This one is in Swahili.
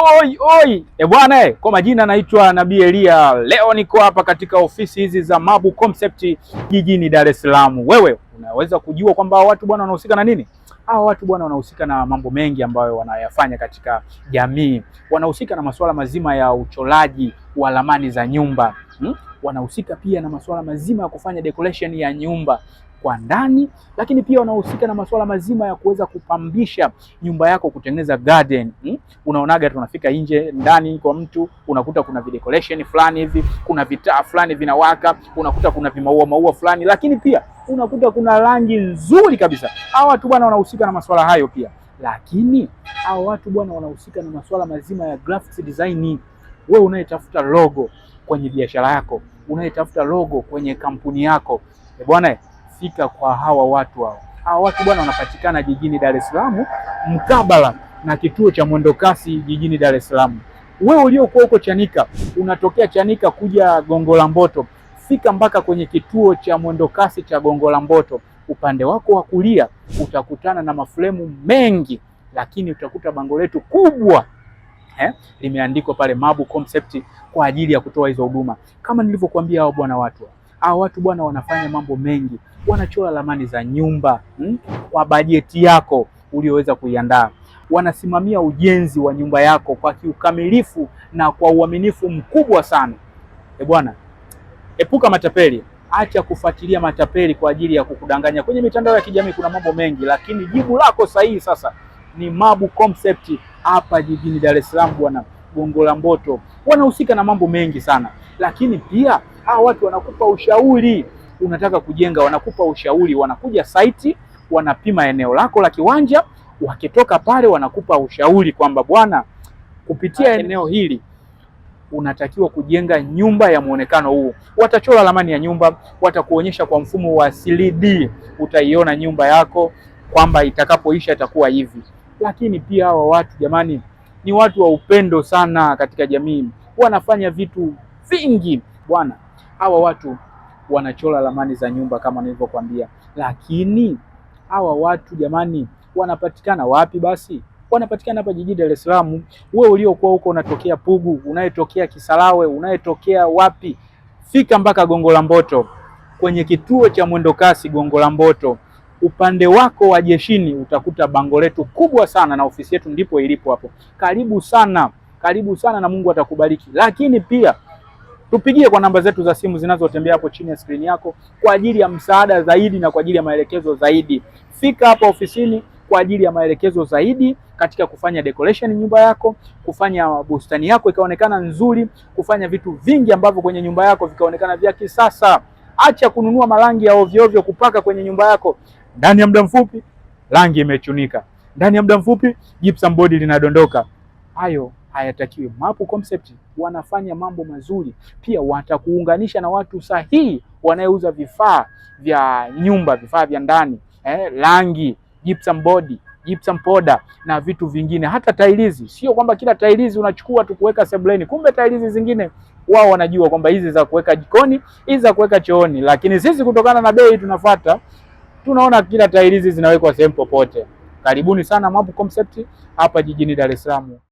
Oi oi, bwana kwa majina naitwa Nabii Elia. Leo niko hapa katika ofisi hizi za Mabu Concept jijini Dar es Salaam. Wewe unaweza kujua kwamba watu bwana wanahusika na nini? Hawa watu bwana wanahusika na mambo mengi ambayo wanayafanya katika jamii. Wanahusika na masuala mazima ya uchoraji wa ramani za nyumba. Wanahusika pia na masuala mazima ya kufanya decoration ya nyumba kwa ndani, lakini pia wanahusika na masuala mazima ya kuweza kupambisha nyumba yako, kutengeneza garden. Unaonaga tunafika nje ndani kwa mtu, unakuta kuna decoration fulani hivi, kuna vitaa fulani vinawaka, unakuta kuna maua fulani, lakini pia unakuta kuna rangi nzuri kabisa. Hawa watu bwana wanahusika na masuala hayo pia, lakini hawa watu bwana wanahusika na masuala mazima ya graphics design. Wewe unayetafuta logo kwenye biashara yako, unayetafuta logo kwenye kampuni yako, bwana fika kwa hawa watu hao. Hawa watu bwana wanapatikana jijini Dar es Salaam, mkabala na kituo cha mwendokasi jijini Dar es Salaam. Wewe uliokuwa huko Chanika, unatokea Chanika kuja Gongo la Mboto, fika mpaka kwenye kituo cha mwendokasi cha Gongo la Mboto. Upande wako wa kulia utakutana na mafremu mengi, lakini utakuta bango letu kubwa limeandikwa pale Mabu Concept kwa ajili ya kutoa hizo huduma. Kama nilivyokuambia, hao watu bwana wanafanya mambo mengi. Wanachora ramani za nyumba kwa bajeti yako ulioweza kuiandaa. Wanasimamia ujenzi wa nyumba yako kwa kiukamilifu na kwa uaminifu mkubwa sana. Bwana, epuka matapeli. Acha kufuatilia matapeli kwa ajili ya kukudanganya. Kwenye mitandao ya kijamii kuna mambo mengi, lakini jibu lako sahihi sasa ni Mabu Concept hapa jijini Dar es Salaam bwana, Gongo la Mboto. Wanahusika na mambo mengi sana, lakini pia hawa watu wanakupa ushauri. Unataka kujenga, wanakupa ushauri, wanakuja site, wanapima eneo lako la kiwanja, wakitoka pale wanakupa ushauri kwamba bwana, kupitia eneo hili unatakiwa kujenga nyumba ya muonekano huu. Watachora ramani ya nyumba, watakuonyesha kwa mfumo wa 3D, utaiona nyumba yako kwamba itakapoisha itakuwa hivi. Lakini pia hawa watu jamani, ni watu wa upendo sana katika jamii, wanafanya vitu vingi bwana. Hawa watu wanachora ramani za nyumba kama nilivyokuambia, lakini hawa watu jamani wanapatikana wapi? Basi wanapatikana hapa jijini Dar es Salaam. Wewe uliokuwa huko unatokea Pugu, unayetokea Kisarawe, unayetokea wapi, fika mpaka Gongo la Mboto kwenye kituo cha mwendokasi Gongo la Mboto. Upande wako wa jeshini utakuta bango letu kubwa sana na ofisi yetu ndipo ilipo hapo. Karibu sana, karibu sana na Mungu atakubariki. Lakini pia tupigie kwa namba zetu za simu zinazotembea hapo chini ya skrini yako kwa ajili ya msaada zaidi na kwa ajili ya maelekezo zaidi. Fika hapa ofisini kwa ajili ya maelekezo zaidi katika kufanya decoration nyumba yako, kufanya bustani yako ikaonekana nzuri, kufanya vitu vingi ambavyo kwenye nyumba yako vikaonekana vya kisasa. Acha kununua marangi ya ovyo ovyo kupaka kwenye nyumba yako. Ndani ya muda mfupi rangi imechunika, ndani ya muda mfupi gypsum board linadondoka. Hayo hayatakiwi. Mabu Concept wanafanya mambo mazuri, pia watakuunganisha na watu sahihi wanayeuza vifaa vya nyumba, vifaa vya ndani, rangi, gypsum board, gypsum powder na vitu vingine, hata tailizi. Sio kwamba kila tailizi unachukua tu kuweka sebuleni, kumbe tailizi zingine wao wanajua kwamba hizi za kuweka jikoni, hizi za kuweka chooni, lakini sisi kutokana na bei tunafuata, tunaona kila tailizi zinawekwa sehemu popote. Karibuni sana Mabu Concept hapa jijini Dar es Salaam.